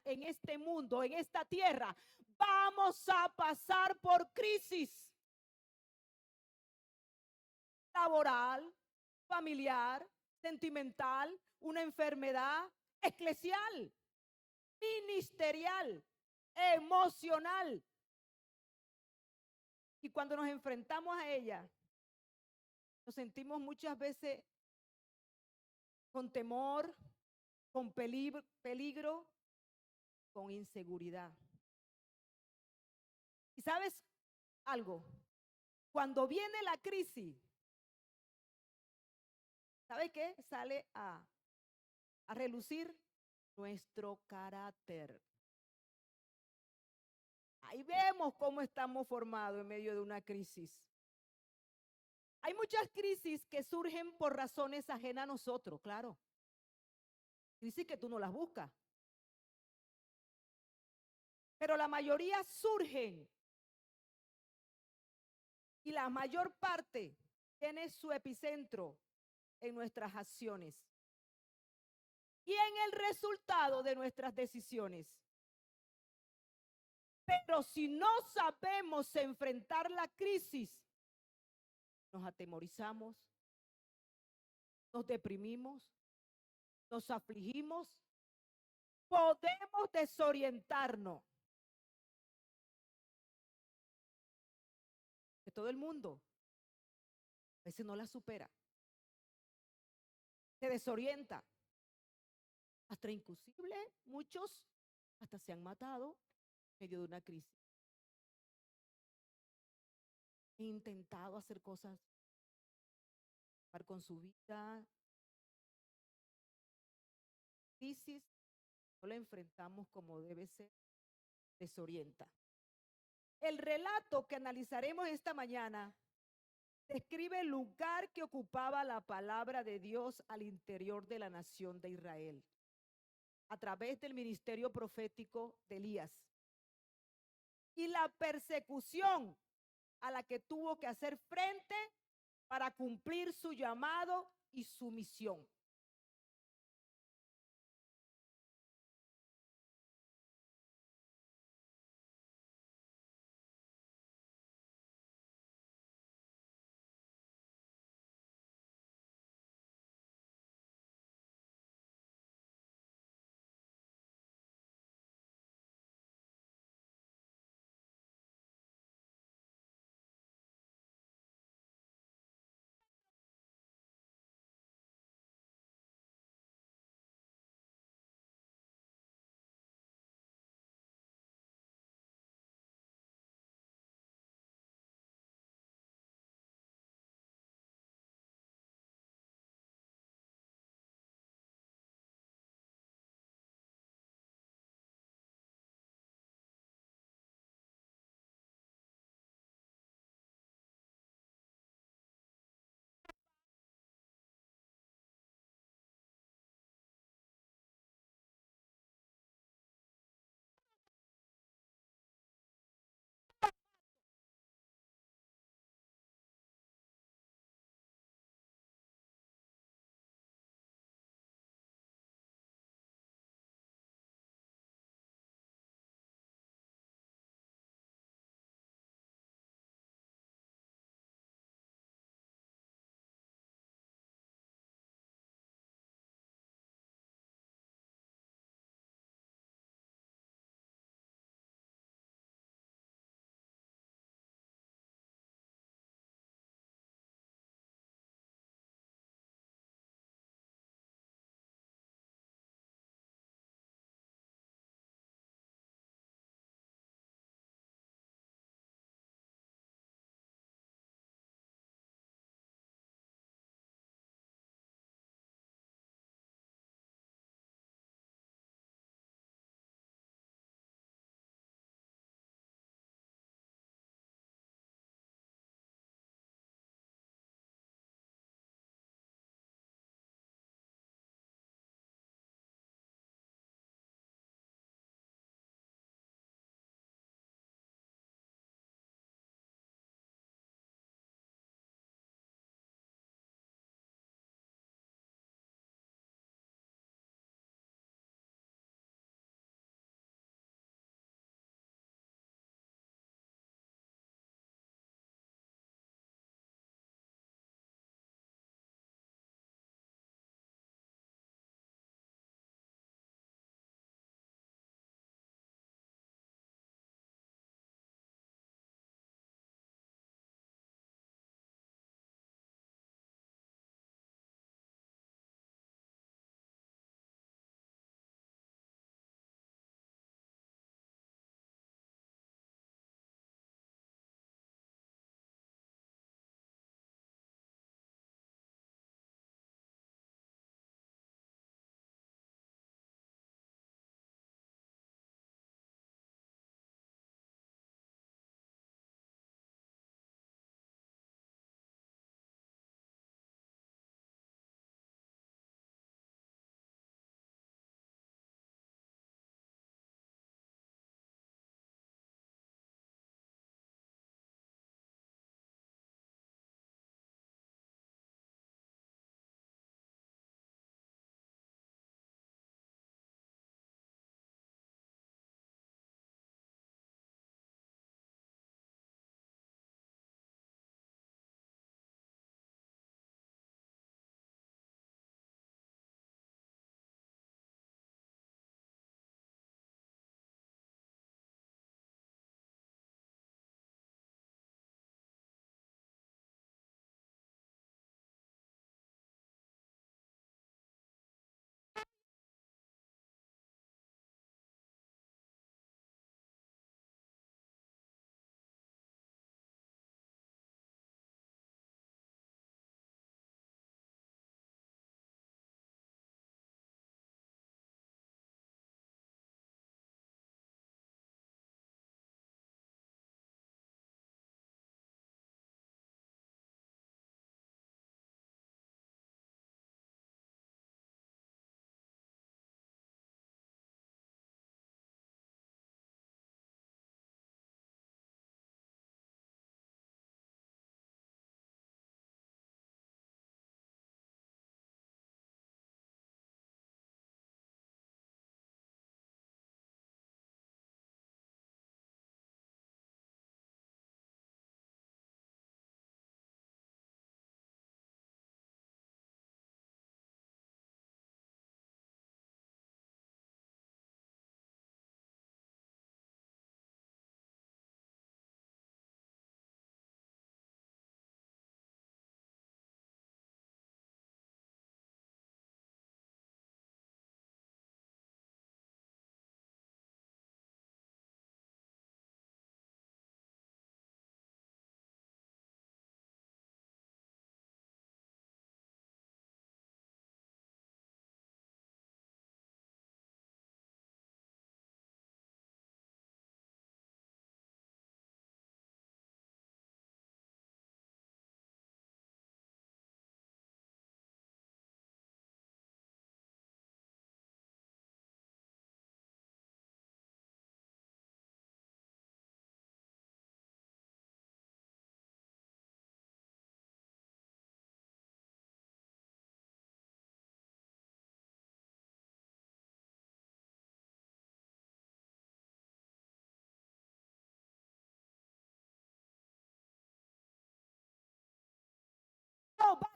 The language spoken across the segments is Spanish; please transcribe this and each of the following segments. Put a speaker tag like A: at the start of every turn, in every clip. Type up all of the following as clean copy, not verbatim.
A: en este mundo, en esta tierra, vamos a pasar por crisis laboral, familiar, sentimental, una enfermedad eclesial, ministerial, emocional. Y cuando nos enfrentamos a ella, nos sentimos muchas veces con temor, con peligro, con inseguridad. ¿Y sabes algo? Cuando viene la crisis, ¿sabe qué? Sale a relucir nuestro carácter. Ahí vemos cómo estamos formados en medio de una crisis. Hay muchas crisis que surgen por razones ajenas a nosotros, claro. Crisis que tú no las buscas. Pero la mayoría surgen y la mayor parte tiene su epicentro en nuestras acciones y en el resultado de nuestras decisiones. Pero si no sabemos enfrentar la crisis, nos atemorizamos, nos deprimimos, nos afligimos, podemos desorientarnos. Que todo el mundo a veces no la supera, se desorienta, hasta inclusive muchos hasta se han matado en medio de una crisis. He intentado hacer cosas con su vida. Crisis no la enfrentamos como debe ser, desorienta. El relato que analizaremos esta mañana describe el lugar que ocupaba la palabra de Dios al interior de la nación de Israel, a través del ministerio profético de Elías, y la persecución a la que tuvo que hacer frente para cumplir su llamado y su misión.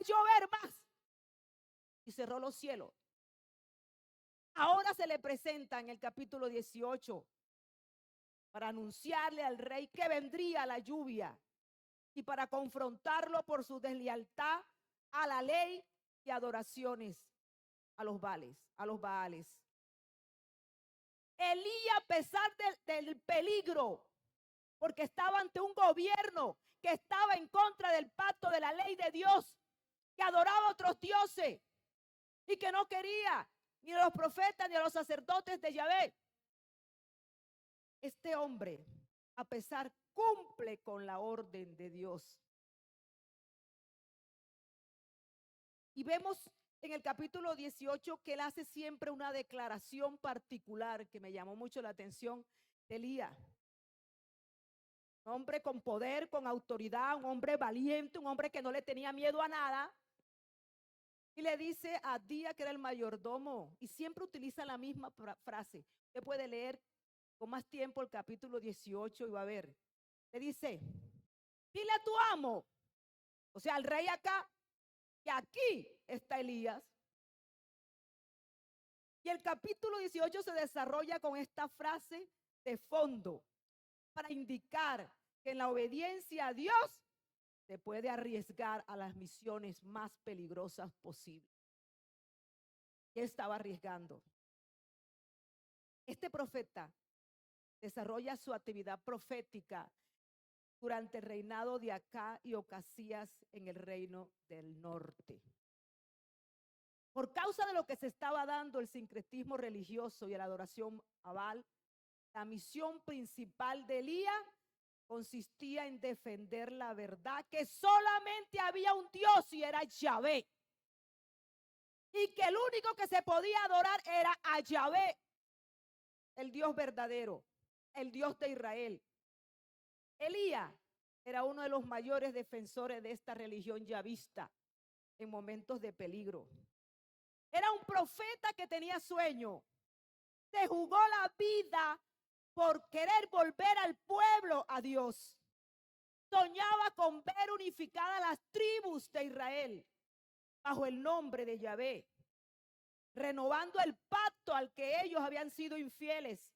A: llover más. Y cerró los cielos. Ahora se le presenta en el capítulo 18 para anunciarle al rey que vendría la lluvia y para confrontarlo por su deslealtad a la ley y adoraciones a los Baales. Elías, a pesar del peligro, porque estaba ante un gobierno que estaba en contra del pacto de la ley de Dios, que adoraba a otros dioses y que no quería ni a los profetas ni a los sacerdotes de Yahvé. Este hombre, a pesar, cumple con la orden de Dios. Y vemos en el capítulo 18 que él hace siempre una declaración particular que me llamó mucho la atención de Elías. Un hombre con poder, con autoridad, un hombre valiente, un hombre que no le tenía miedo a nada. Y le dice a Día, que era el mayordomo, y siempre utiliza la misma frase. Usted puede leer con más tiempo el capítulo 18 y va a ver. Le dice, dile a tu amo, o sea, al rey acá, que aquí está Elías. Y el capítulo 18 se desarrolla con esta frase de fondo para indicar que en la obediencia a Dios se puede arriesgar a las misiones más peligrosas posibles. ¿Qué estaba arriesgando? Este profeta desarrolla su actividad profética durante el reinado de Acá y Ocasías en el reino del norte. Por causa de lo que se estaba dando el sincretismo religioso y la adoración a Baal, la misión principal de Elías consistía en defender la verdad, que solamente había un Dios y era Yahvé. Y que el único que se podía adorar era a Yahvé, el Dios verdadero, el Dios de Israel. Elías era uno de los mayores defensores de esta religión yahvista en momentos de peligro. Era un profeta que tenía sueño. Se jugó la vida por querer volver al pueblo a Dios. Soñaba con ver unificadas las tribus de Israel bajo el nombre de Yahvé, renovando el pacto al que ellos habían sido infieles,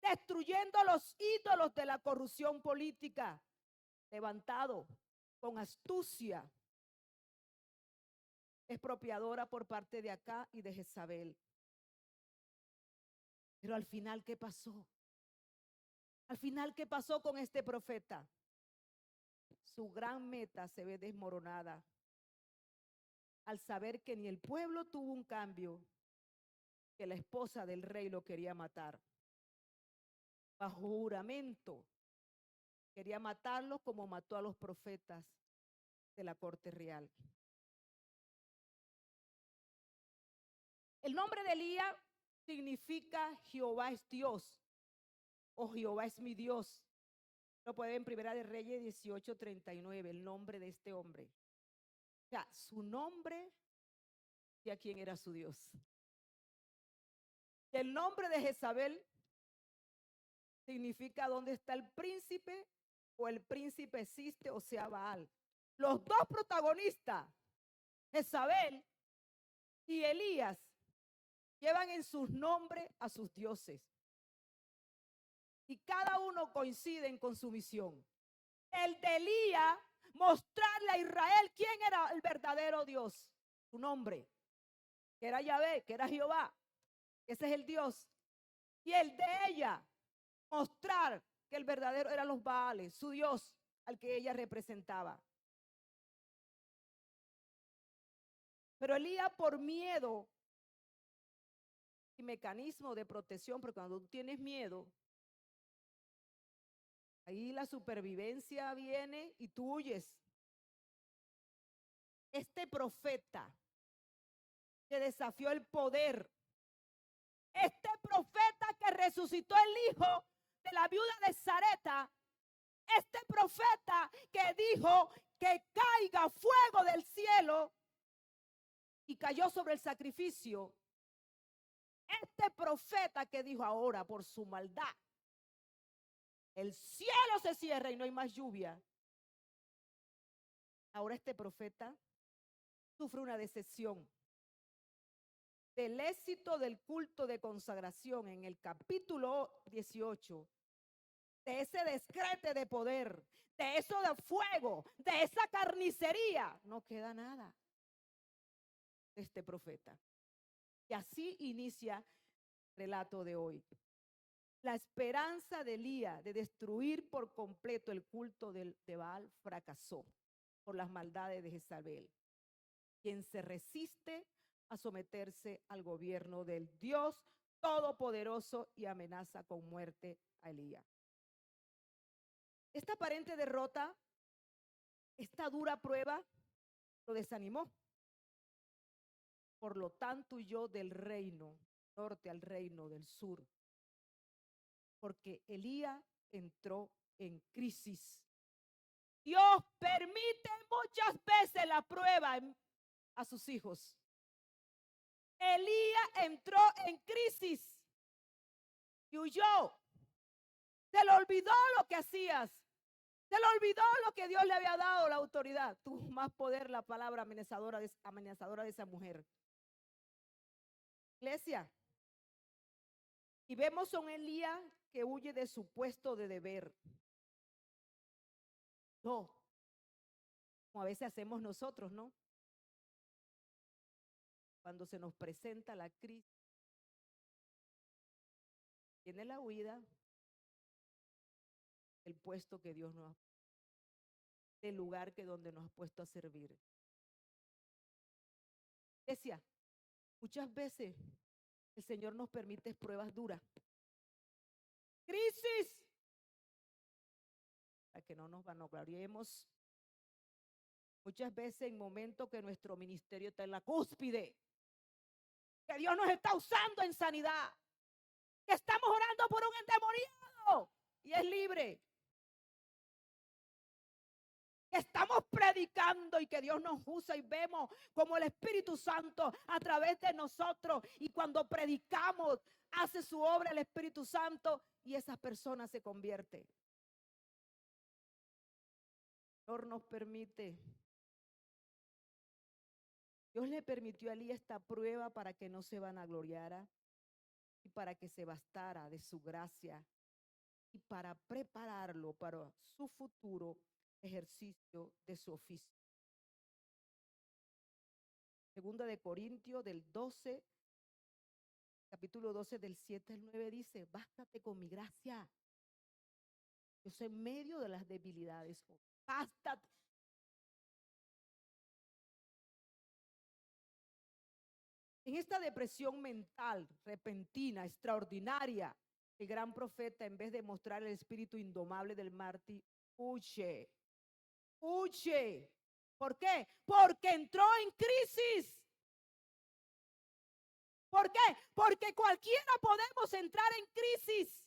A: destruyendo los ídolos de la corrupción política, levantado con astucia expropiadora por parte de Acá y de Jezabel. Pero al final, ¿qué pasó? Al final, ¿qué pasó con este profeta? Su gran meta se ve desmoronada al saber que ni el pueblo tuvo un cambio, que la esposa del rey lo quería matar. Bajo juramento, quería matarlo como mató a los profetas de la corte real. El nombre de Elías significa Jehová es Dios o Jehová es mi Dios. Lo puede en Primera de Reyes 18:39, el nombre de este hombre. O sea, su nombre y a quién era su Dios. El nombre de Jezabel significa dónde está el príncipe o el príncipe existe, o sea, Baal. Los dos protagonistas, Jezabel y Elías, llevan en sus nombres a sus dioses. Y cada uno coinciden con su misión. El de Elías, mostrarle a Israel quién era el verdadero Dios, su nombre, que era Yahvé, que era Jehová, ese es el Dios. Y el de ella, mostrar que el verdadero eran los Baales, su Dios, al que ella representaba. Pero Elías, por miedo y mecanismo de protección, porque cuando tú tienes miedo, ahí la supervivencia viene y tú huyes. Este profeta que desafió el poder, este profeta que resucitó el hijo de la viuda de Sareta, este profeta que dijo que caiga fuego del cielo y cayó sobre el sacrificio, este profeta que dijo ahora por su maldad, el cielo se cierra y no hay más lluvia. Ahora este profeta sufre una decepción. Del éxito del culto de consagración en el capítulo 18, de ese descrete de poder, de eso de fuego, de esa carnicería, no queda nada de este profeta. Y así inicia el relato de hoy. La esperanza de Elías de destruir por completo el culto de Baal fracasó por las maldades de Jezabel, quien se resiste a someterse al gobierno del Dios Todopoderoso y amenaza con muerte a Elías. Esta aparente derrota, esta dura prueba, lo desanimó. Por lo tanto, huyó del reino norte al reino del sur, porque Elías entró en crisis. Dios permite muchas veces la prueba a sus hijos. Elías entró en crisis y huyó. Se le olvidó lo que hacías. Se le olvidó lo que Dios le había dado, la autoridad. Tuvo más poder la palabra amenazadora de esa mujer. Iglesia. Y vemos a un Elías que huye de su puesto de deber. No, como a veces hacemos nosotros, ¿no? Cuando se nos presenta la crisis, viene la huida del puesto que Dios nos ha puesto, del lugar que donde nos ha puesto a servir. Iglesia, muchas veces el Señor nos permite pruebas duras, crisis, para que no nos vanagloriemos. Muchas veces en momentos que nuestro ministerio está en la cúspide, que Dios nos está usando en sanidad, que estamos orando por un endemoniado y es libre, que estamos predicando y que Dios nos usa y vemos como el Espíritu Santo a través de nosotros, y cuando predicamos hace su obra el Espíritu Santo y esas personas se convierten. El Señor nos permite. Dios le permitió a Elías esta prueba para que no se vanagloriara y para que se bastara de su gracia y para prepararlo para su futuro ejercicio de su oficio. Segunda de Corintios del 12, capítulo 12 del 7 al 9 dice: bástate con mi gracia. Yo soy en medio de las debilidades. Bástate. En esta depresión mental, repentina, extraordinaria, el gran profeta, en vez de mostrar el espíritu indomable del mártir, huye. Huye. ¿Por qué? Porque entró en crisis. ¿Por qué? Porque cualquiera podemos entrar en crisis.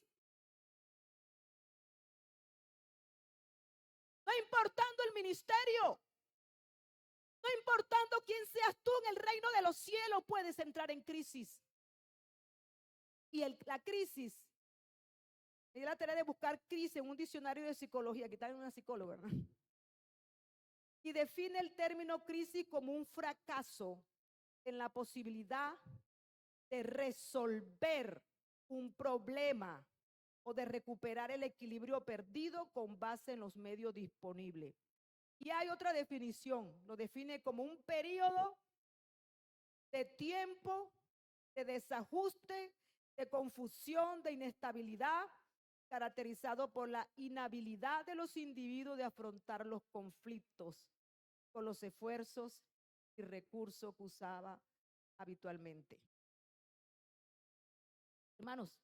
A: No importando el ministerio, no importando quién seas tú en el reino de los cielos, puedes entrar en crisis. Y la crisis, me dio la tarea de buscar crisis en un diccionario de psicología, aquí está en una psicóloga, ¿verdad? Y define el término crisis como un fracaso en la posibilidad de resolver un problema o de recuperar el equilibrio perdido con base en los medios disponibles. Y hay otra definición, lo define como un periodo de tiempo, de desajuste, de confusión, de inestabilidad, caracterizado por la inhabilidad de los individuos de afrontar los conflictos con los esfuerzos y recursos que usaba habitualmente. Hermanos,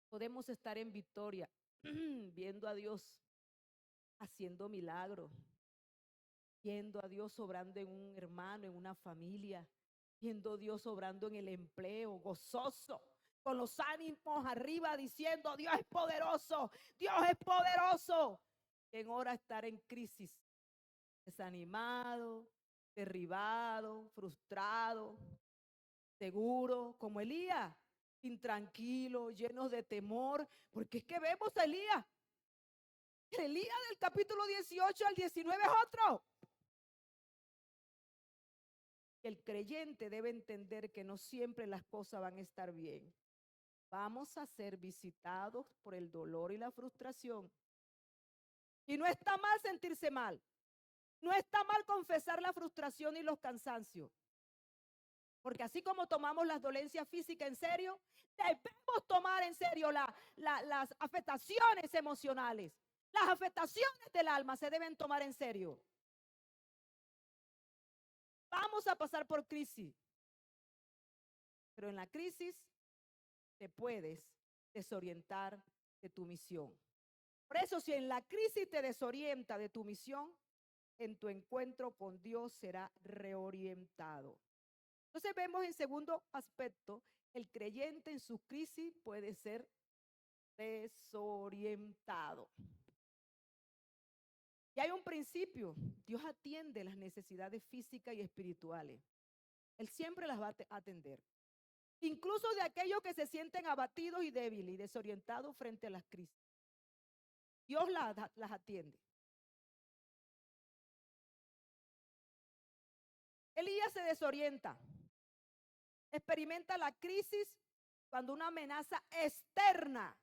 A: podemos estar en victoria viendo a Dios haciendo milagros, viendo a Dios obrando en un hermano, en una familia, viendo a Dios obrando en el empleo, gozoso, con los ánimos arriba, diciendo: Dios es poderoso, Dios es poderoso. En hora de estar en crisis, desanimado, derribado, frustrado, seguro, como Elías, intranquilo, llenos de temor, porque es que vemos a Elías. Elías del capítulo 18 al 19 es otro. El creyente debe entender que no siempre las cosas van a estar bien. Vamos a ser visitados por el dolor y la frustración. Y no está mal sentirse mal. No está mal confesar la frustración y los cansancios. Porque así como tomamos las dolencias físicas en serio, debemos tomar en serio las afectaciones emocionales. Las afectaciones del alma se deben tomar en serio. Vamos a pasar por crisis. Pero en la crisis te puedes desorientar de tu misión. Por eso, si en la crisis te desorienta de tu misión, en tu encuentro con Dios será reorientado. Entonces vemos en segundo aspecto, el creyente en su crisis puede ser desorientado. Y hay un principio, Dios atiende las necesidades físicas y espirituales. Él siempre las va a atender. Incluso de aquellos que se sienten abatidos y débiles y desorientados frente a las crisis. Dios las atiende. Elías se desorienta. Experimenta la crisis cuando una amenaza externa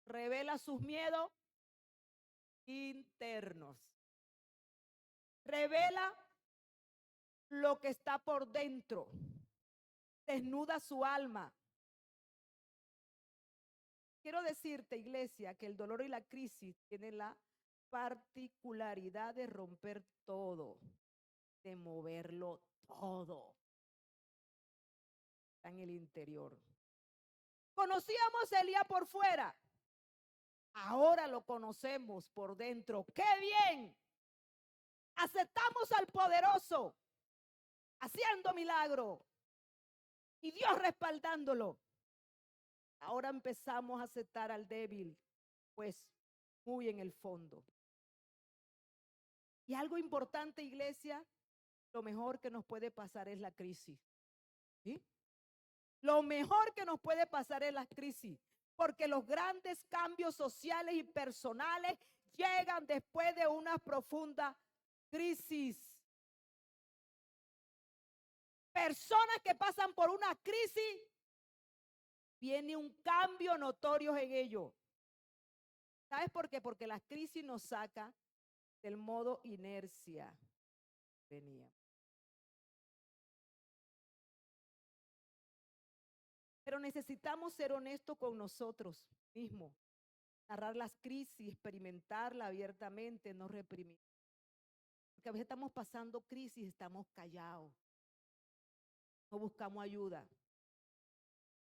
A: revela sus miedos internos. Revela lo que está por dentro. Desnuda su alma. Quiero decirte, iglesia, que el dolor y la crisis tienen la particularidad de romper todo, de moverlo todo. Está en el interior. Conocíamos a Elías por fuera. Ahora lo conocemos por dentro. ¡Qué bien! Aceptamos al poderoso haciendo milagro y Dios respaldándolo. Ahora empezamos a aceptar al débil, pues muy en el fondo. Y algo importante, iglesia, lo mejor que nos puede pasar es la crisis. ¿Sí? Lo mejor que nos puede pasar es la crisis, porque los grandes cambios sociales y personales llegan después de una profunda crisis. Personas que pasan por una crisis, viene un cambio notorio en ellos. ¿Sabes por qué? Porque la crisis nos saca del modo inercia. Venía. Pero necesitamos ser honestos con nosotros mismos. Narrar las crisis, experimentarla abiertamente, no reprimir. Porque a veces estamos pasando crisis, estamos callados. No buscamos ayuda.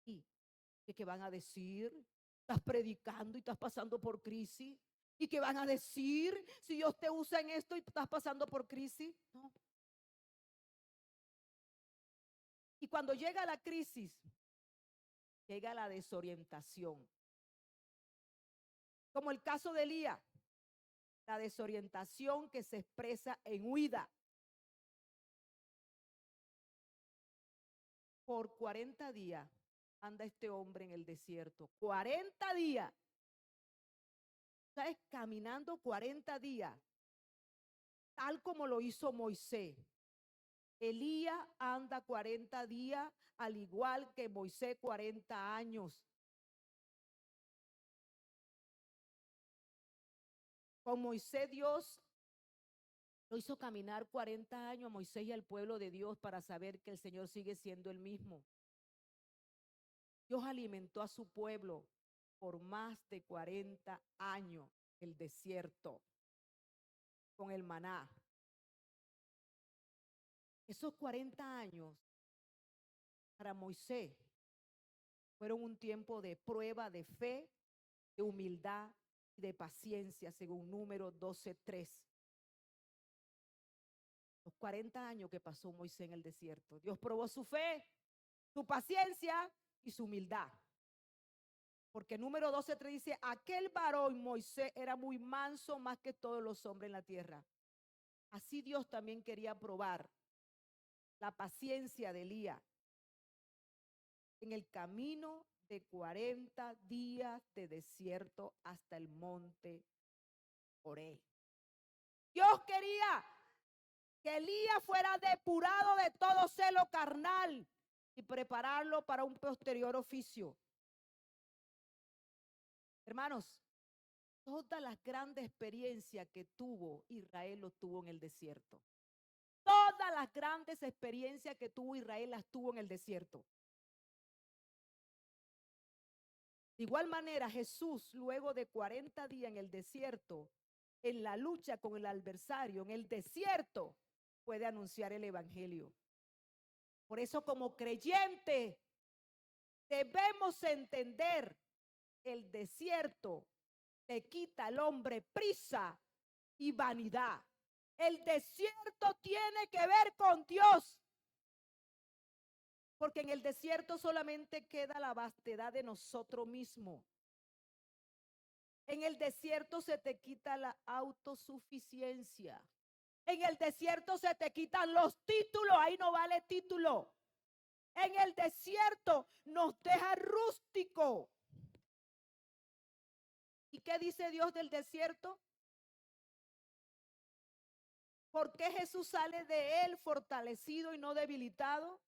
A: ¿Y qué van a decir? ¿Estás predicando y estás pasando por crisis? ¿Y qué van a decir si Dios te usa en esto y estás pasando por crisis? No. Y cuando llega la crisis, llega la desorientación. Como el caso de Elías, la desorientación que se expresa en huida. Por 40 días anda este hombre en el desierto. 40 días. ¿Sabes? Caminando 40 días. Tal como lo hizo Moisés. Elías anda 40 días, al igual que Moisés 40 años. Con Moisés Dios lo hizo caminar 40 años a Moisés y al pueblo de Dios para saber que el Señor sigue siendo el mismo. Dios alimentó a su pueblo por más de 40 años, el desierto, con el maná. Esos 40 años para Moisés fueron un tiempo de prueba de fe, de humildad y de paciencia, según Número 12:3. Los 40 años que pasó Moisés en el desierto. Dios probó su fe, su paciencia y su humildad. Porque Número 12:3 dice, aquel varón Moisés era muy manso más que todos los hombres en la tierra. Así Dios también quería probar la paciencia de Elías en el camino de 40 días de desierto hasta el monte Oreb. Dios quería que Elías fuera depurado de todo celo carnal y prepararlo para un posterior oficio. Hermanos, todas las grandes experiencias que tuvo Israel lo tuvo en el desierto. Todas las grandes experiencias que tuvo Israel las tuvo en el desierto. De igual manera, Jesús, luego de 40 días en el desierto, en la lucha con el adversario, en el desierto, puede anunciar el evangelio. Por eso, como creyente, debemos entender el desierto le quita al hombre prisa y vanidad. El desierto tiene que ver con Dios. Porque en el desierto solamente queda la vastedad de nosotros mismos. En el desierto se te quita la autosuficiencia. En el desierto se te quitan los títulos, ahí no vale título. En el desierto nos deja rústico. ¿Y qué dice Dios del desierto? ¿Por qué Jesús sale de él fortalecido y no debilitado?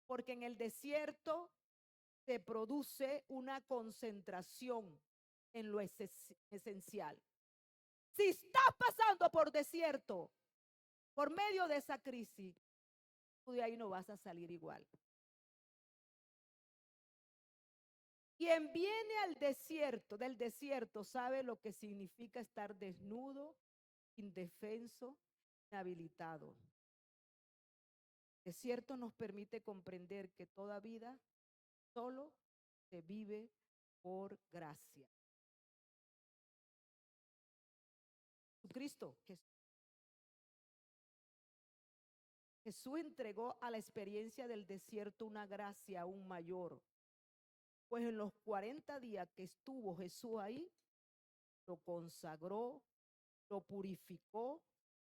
A: Porque en el desierto se produce una concentración en lo esencial. Si estás pasando por desierto, por medio de esa crisis, tú de ahí no vas a salir igual. Quien viene al desierto, del desierto, sabe lo que significa estar desnudo, indefenso, inhabilitado. El desierto nos permite comprender que toda vida solo se vive por gracia. Cristo, Jesús entregó a la experiencia del desierto una gracia aún mayor. Pues en los 40 días que estuvo Jesús ahí, lo consagró, lo purificó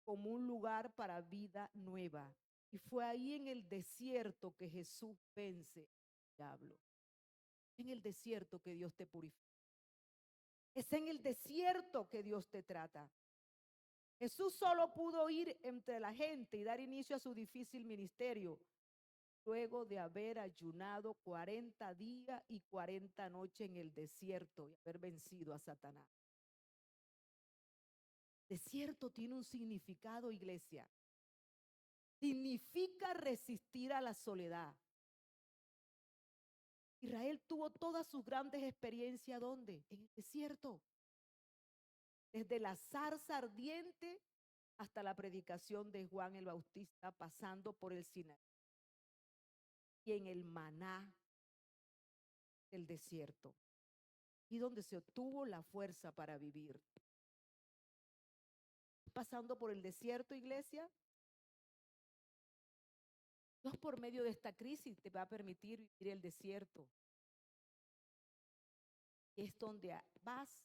A: como un lugar para vida nueva. Y fue ahí en el desierto que Jesús vence al diablo. En el desierto que Dios te purifica. Es en el desierto que Dios te trata. Jesús solo pudo ir entre la gente y dar inicio a su difícil ministerio luego de haber ayunado 40 días y 40 noches en el desierto y haber vencido a Satanás. Desierto tiene un significado, iglesia. Significa resistir a la soledad. Israel tuvo todas sus grandes experiencias, ¿dónde? En el desierto. Desde la zarza ardiente hasta la predicación de Juan el Bautista, pasando por el Sinaí. Y en el maná del desierto. Y donde se obtuvo la fuerza para vivir. Pasando por el desierto, iglesia. Dios por medio de esta crisis te va a permitir vivir el desierto. Es donde vas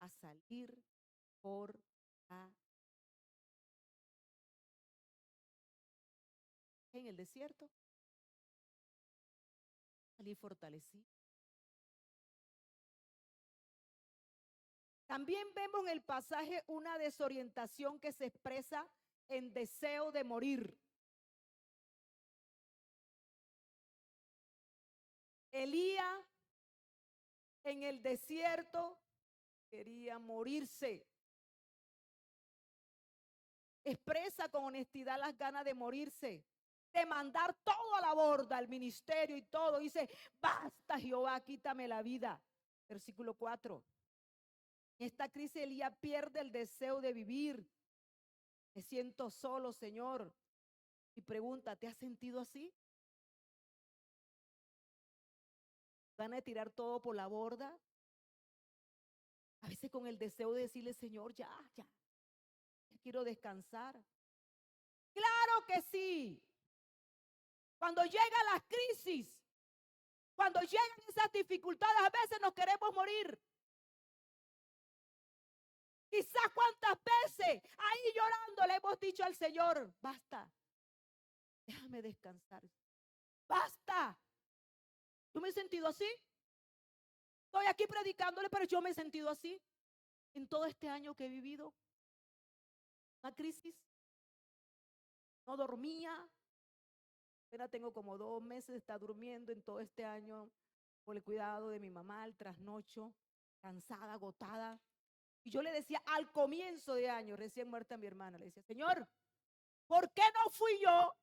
A: a salir por en el desierto. Salir fortalecido. También vemos en el pasaje una desorientación que se expresa en deseo de morir. Elías en el desierto quería morirse. Expresa con honestidad las ganas de morirse, de mandar todo a la borda, el ministerio y todo. Dice, basta Jehová, quítame la vida. Versículo 4. En esta crisis Elías pierde el deseo de vivir. Me siento solo, Señor. Y pregunta, ¿te has sentido así? ¿Van a tirar todo por la borda? A veces con el deseo de decirle, Señor, ya quiero descansar. Claro que sí. Cuando llegan las crisis, cuando llegan esas dificultades, a veces nos queremos morir. Quizás cuántas veces ahí llorando le hemos dicho al Señor, basta, déjame descansar. Basta. Yo me he sentido así. Estoy aquí predicándole, pero yo me he sentido así en todo este año que he vivido. una crisis, no dormía. Apenas tengo como 2 meses de estar durmiendo en todo este año por el cuidado de mi mamá, el trasnocho, cansada, agotada. Y yo le decía al comienzo de año, recién muerta mi hermana, le decía, Señor, ¿por qué no fui yo?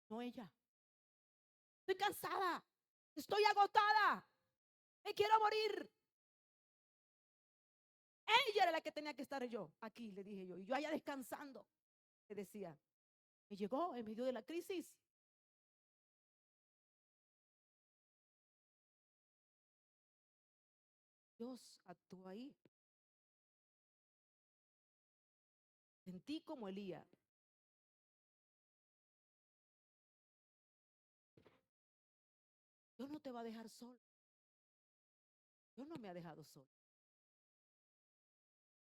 A: No ella. Estoy cansada, estoy agotada, me quiero morir. Ella era la que tenía que estar yo, aquí, le dije yo, y yo allá descansando. Le decía, me llegó en medio de la crisis. Dios actuó ahí. Sentí como Elías. Dios no te va a dejar solo. Dios no me ha dejado solo.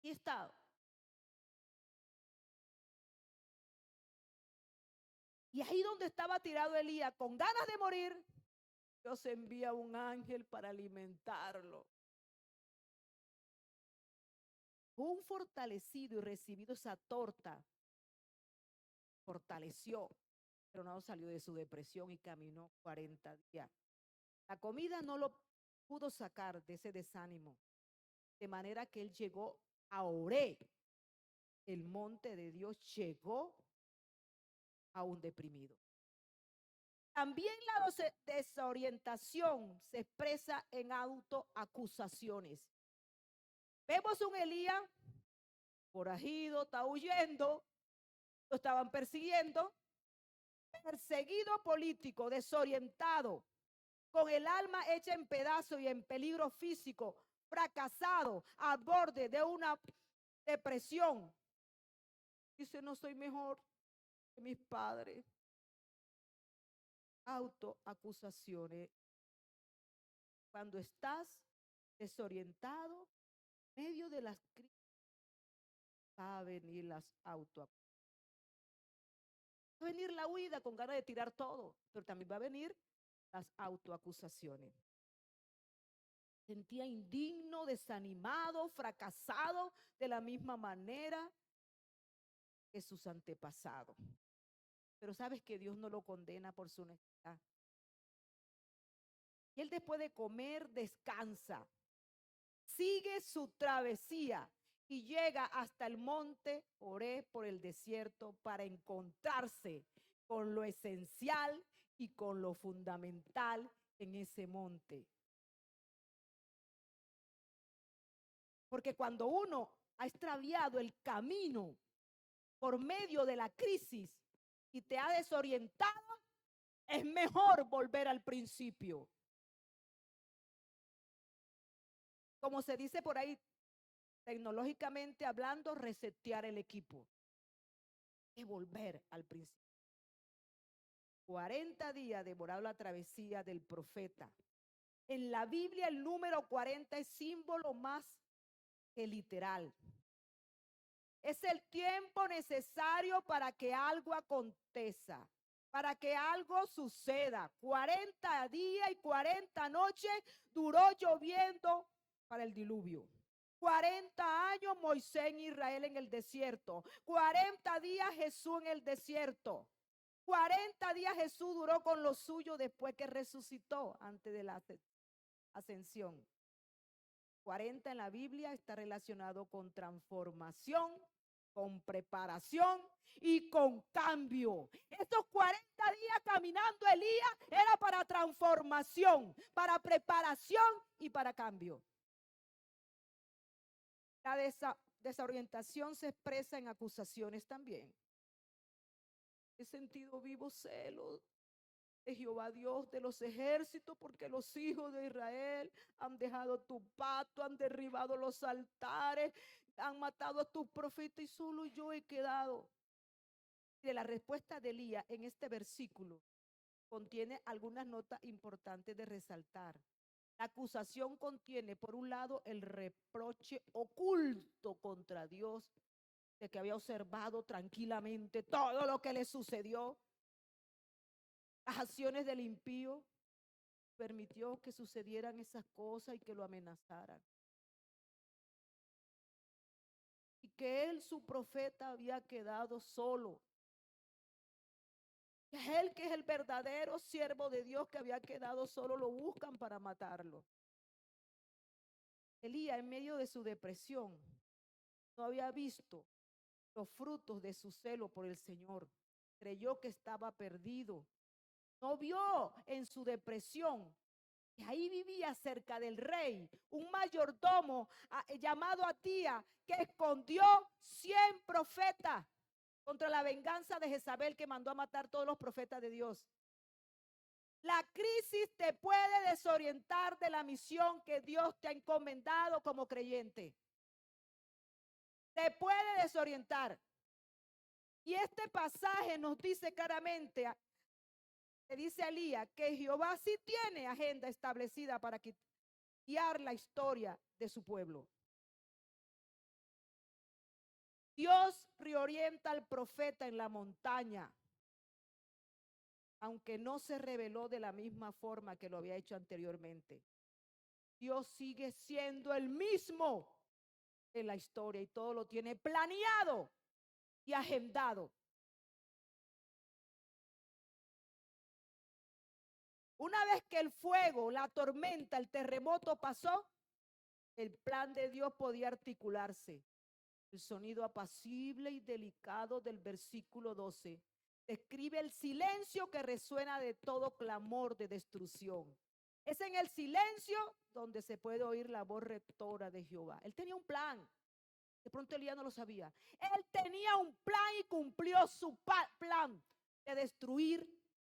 A: Y he estado. Y ahí donde estaba tirado Elías con ganas de morir, Dios envía un ángel para alimentarlo. Un fortalecido y recibido esa torta, fortaleció, pero no salió de su depresión y caminó 40 días. La comida no lo pudo sacar de ese desánimo, de manera que él llegó a Oré, el monte de Dios, llegó a un deprimido. También la desorientación se expresa en autoacusaciones. Vemos un Elías forajido, está huyendo, lo estaban persiguiendo, perseguido político, desorientado, con el alma hecha en pedazos y en peligro físico, fracasado, al borde de una depresión. Dice, no soy mejor que mis padres. Autoacusaciones. Cuando estás desorientado, en medio de las crisis, va a venir las autoacusaciones. Va a venir la huida con ganas de tirar todo, pero también va a venir las autoacusaciones. Sentía indigno, desanimado, fracasado de la misma manera que sus antepasados. Pero sabes que Dios no lo condena por su honestidad. Y él después de comer descansa, sigue su travesía y llega hasta el monte Oré por el desierto para encontrarse con lo esencial y con lo fundamental en ese monte. Porque cuando uno ha extraviado el camino por medio de la crisis y te ha desorientado, es mejor volver al principio. Como se dice por ahí, tecnológicamente hablando, resetear el equipo. Es volver al principio. 40 días demoró la travesía del profeta. En la Biblia el número 40 es símbolo más que literal. Es el tiempo necesario para que algo acontezca, para que algo suceda. 40 días y 40 noches duró lloviendo para el diluvio. 40 años Moisés en Israel en el desierto. 40 días Jesús en el desierto. 40 días Jesús duró con lo suyo después que resucitó antes de la ascensión. 40 en la Biblia está relacionado con transformación, con preparación y con cambio. Estos 40 días caminando Elías era para transformación, para preparación y para cambio. La desorientación se expresa en acusaciones también. He sentido vivo celos de Jehová Dios de los ejércitos, porque los hijos de Israel han dejado tu pacto, han derribado los altares, han matado a tus profetas y solo yo he quedado. De la respuesta de Elías en este versículo contiene algunas notas importantes de resaltar. La acusación contiene, por un lado, el reproche oculto contra Dios de que había observado tranquilamente todo lo que le sucedió. Las acciones del impío permitió que sucedieran esas cosas y que lo amenazaran. Y que él, su profeta, había quedado solo. Él, que es el verdadero siervo de Dios, que había quedado solo, lo buscan para matarlo. Elías, en medio de su depresión, no había visto los frutos de su celo por el Señor. Creyó que estaba perdido. No vio en su depresión que ahí vivía cerca del rey un mayordomo llamado Atía, que escondió 100 profetas contra la venganza de Jezabel, que mandó a matar todos los profetas de Dios. La crisis te puede desorientar de la misión que Dios te ha encomendado como creyente. Te puede desorientar. Y este pasaje nos dice claramente, que dice Elías, que Jehová sí tiene agenda establecida para guiar la historia de su pueblo. Dios reorienta al profeta en la montaña, aunque no se reveló de la misma forma que lo había hecho anteriormente. Dios sigue siendo el mismo en la historia y todo lo tiene planeado y agendado. Una vez que el fuego, la tormenta, el terremoto pasó, el plan de Dios podía articularse. El sonido apacible y delicado del versículo 12 describe el silencio que resuena de todo clamor de destrucción. Es en el silencio donde se puede oír la voz rectora de Jehová. Él tenía un plan. De pronto Elías no lo sabía. Él tenía un plan y cumplió su plan de destruir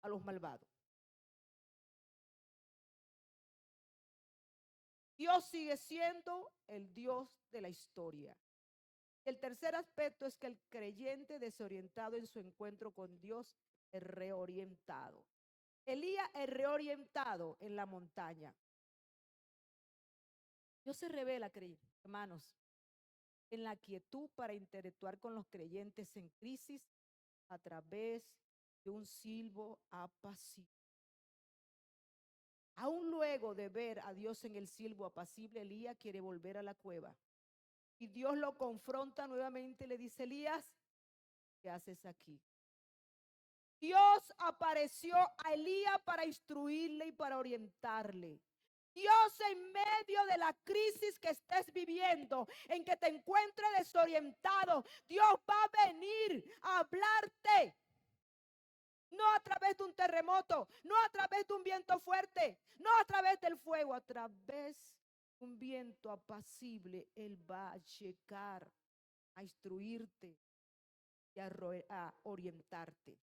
A: a los malvados. Dios sigue siendo el Dios de la historia. El tercer aspecto es que el creyente desorientado en su encuentro con Dios es reorientado. Elías es reorientado en la montaña. Dios se revela, hermanos, en la quietud para interactuar con los creyentes en crisis a través de un silbo apacible. Aún luego de ver a Dios en el silbo apacible, Elías quiere volver a la cueva. Y Dios lo confronta nuevamente y le dice: Elías, ¿qué haces aquí? Dios apareció a Elías para instruirle y para orientarle. Dios, en medio de la crisis que estés viviendo, en que te encuentres desorientado, Dios va a venir a hablarte. No a través de un terremoto, no a través de un viento fuerte, no a través del fuego, a través de un viento apacible. Él va a llegar a instruirte y a orientarte.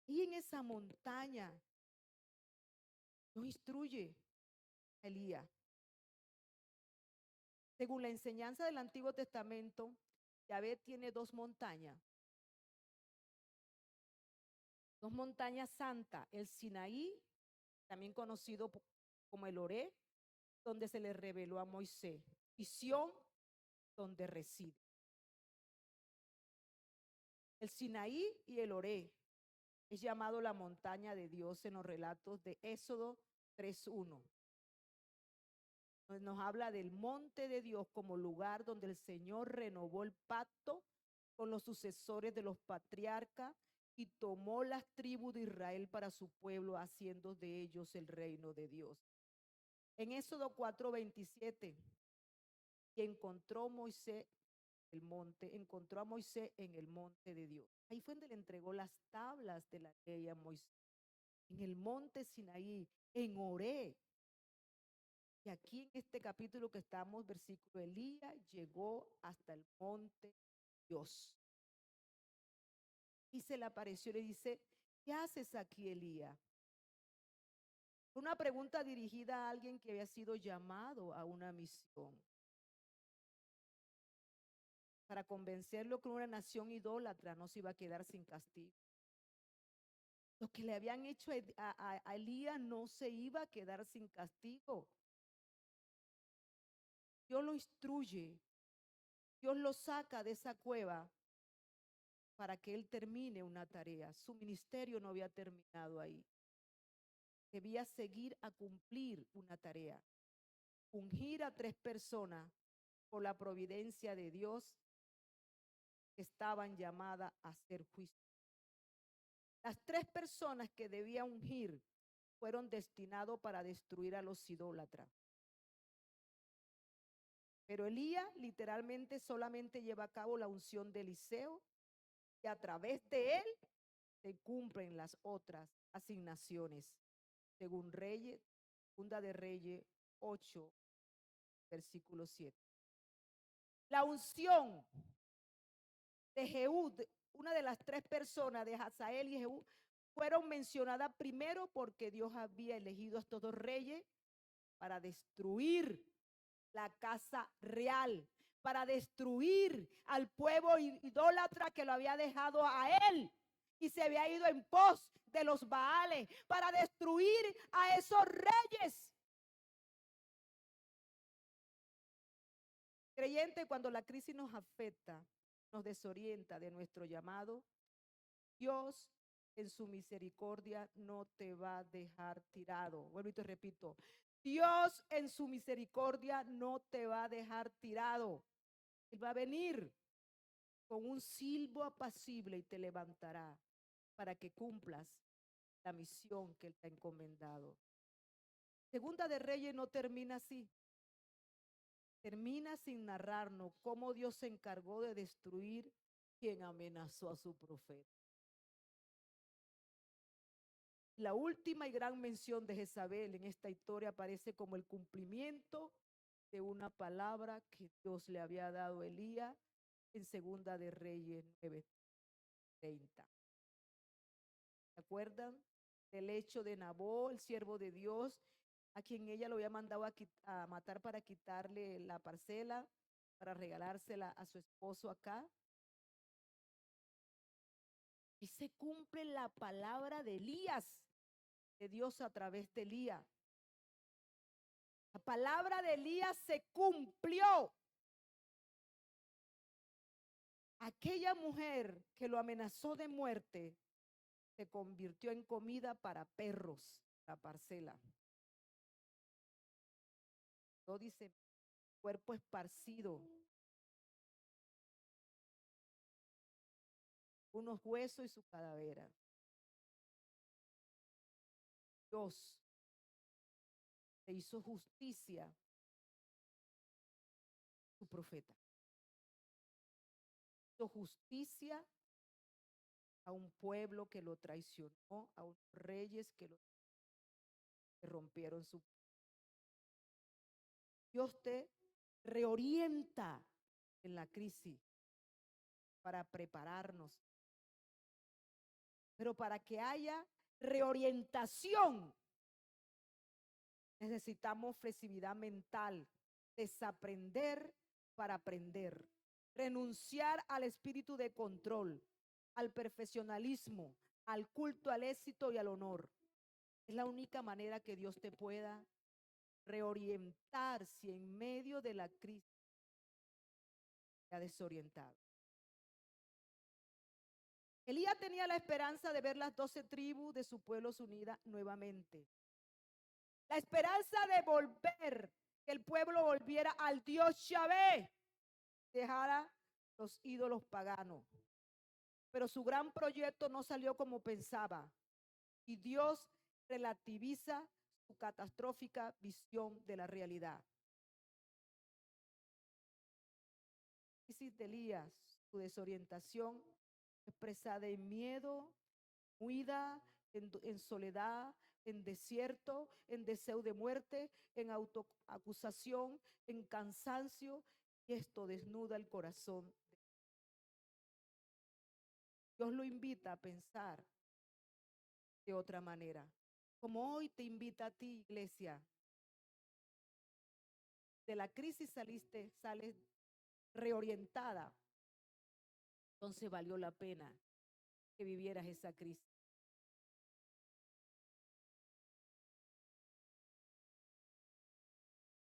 A: Y en esa montaña nos instruye Elías. Según la enseñanza del Antiguo Testamento, Yahvé tiene dos montañas santas: el Sinaí, también conocido como el Oré, donde se le reveló a Moisés, y Sión, donde reside. El Sinaí y el Oré es llamado la montaña de Dios en los relatos de Éxodo 3:1. Nos habla del monte de Dios como lugar donde el Señor renovó el pacto con los sucesores de los patriarcas y tomó las tribus de Israel para su pueblo, haciendo de ellos el reino de Dios. En Éxodo 4:27, y encontró a Moisés en el monte de Dios. Ahí fue donde le entregó las tablas de la ley a Moisés, en el monte Sinaí, en Oré. Y aquí en este capítulo que estamos, versículo, Elías llegó hasta el monte Dios. Y se le apareció y le dice: ¿qué haces aquí, Elías? Una pregunta dirigida a alguien que había sido llamado a una misión, para convencerlo que una nación idólatra no se iba a quedar sin castigo. Lo que le habían hecho a Elías no se iba a quedar sin castigo. Dios lo instruye, Dios lo saca de esa cueva para que él termine una tarea. Su ministerio no había terminado ahí. Debía seguir a cumplir una tarea: ungir a 3 personas por la providencia de Dios, estaban llamadas a hacer juicio. Las 3 personas que debía ungir fueron destinados para destruir a los idólatras. Pero Elías literalmente solamente lleva a cabo la unción de Eliseo y a través de él se cumplen las otras asignaciones, según Reyes, Segunda de Reyes 8, versículo 7. La unción de Jehú, una de las 3 personas de Hazael y Jehú, fueron mencionadas primero porque Dios había elegido a estos 2 reyes para destruir la casa real, para destruir al pueblo idólatra que lo había dejado a él y se había ido en pos de los Baales, para destruir a esos reyes. Creyente, cuando la crisis nos afecta, nos desorienta de nuestro llamado, Dios en su misericordia no te va a dejar tirado. Vuelvo y te repito, Dios en su misericordia no te va a dejar tirado. Él va a venir con un silbo apacible y te levantará para que cumplas la misión que Él te ha encomendado. Segunda de Reyes no termina así. Termina sin narrarnos cómo Dios se encargó de destruir quien amenazó a su profeta. La última y gran mención de Jezabel en esta historia aparece como el cumplimiento de una palabra que Dios le había dado a Elías en Segunda de Reyes 9:30. ¿Se acuerdan del hecho de Nabot, el siervo de Dios, a quien ella lo había mandado a matar para quitarle la parcela, para regalársela a su esposo acá? Y se cumple la palabra de Elías, de Dios a través de Elías. La palabra de Elías se cumplió. Aquella mujer que lo amenazó de muerte se convirtió en comida para perros, la parcela. No dice cuerpo esparcido, unos huesos y su calavera. Dios le hizo justicia a su profeta. Hizo justicia a un pueblo que lo traicionó, a unos reyes que rompieron su. Dios te reorienta en la crisis para prepararnos. Pero para que haya reorientación, necesitamos flexibilidad mental, desaprender para aprender, renunciar al espíritu de control, al perfeccionalismo, al culto al éxito y al honor. Es la única manera que Dios te pueda reorientar si en medio de la crisis te ha desorientado. Elías tenía la esperanza de ver las 12 tribus de su pueblo unidas nuevamente. La esperanza de volver, que el pueblo volviera al Dios Yahvé, dejara los ídolos paganos. Pero su gran proyecto no salió como pensaba y Dios relativiza su catastrófica visión de la realidad. La crisis de Elías, su desorientación expresada en miedo, huida, en soledad, en desierto, en deseo de muerte, en autoacusación, en cansancio, y esto desnuda el corazón. Dios lo invita a pensar de otra manera, como hoy te invita a ti, iglesia. De la crisis sales reorientada. Entonces valió la pena que vivieras esa crisis.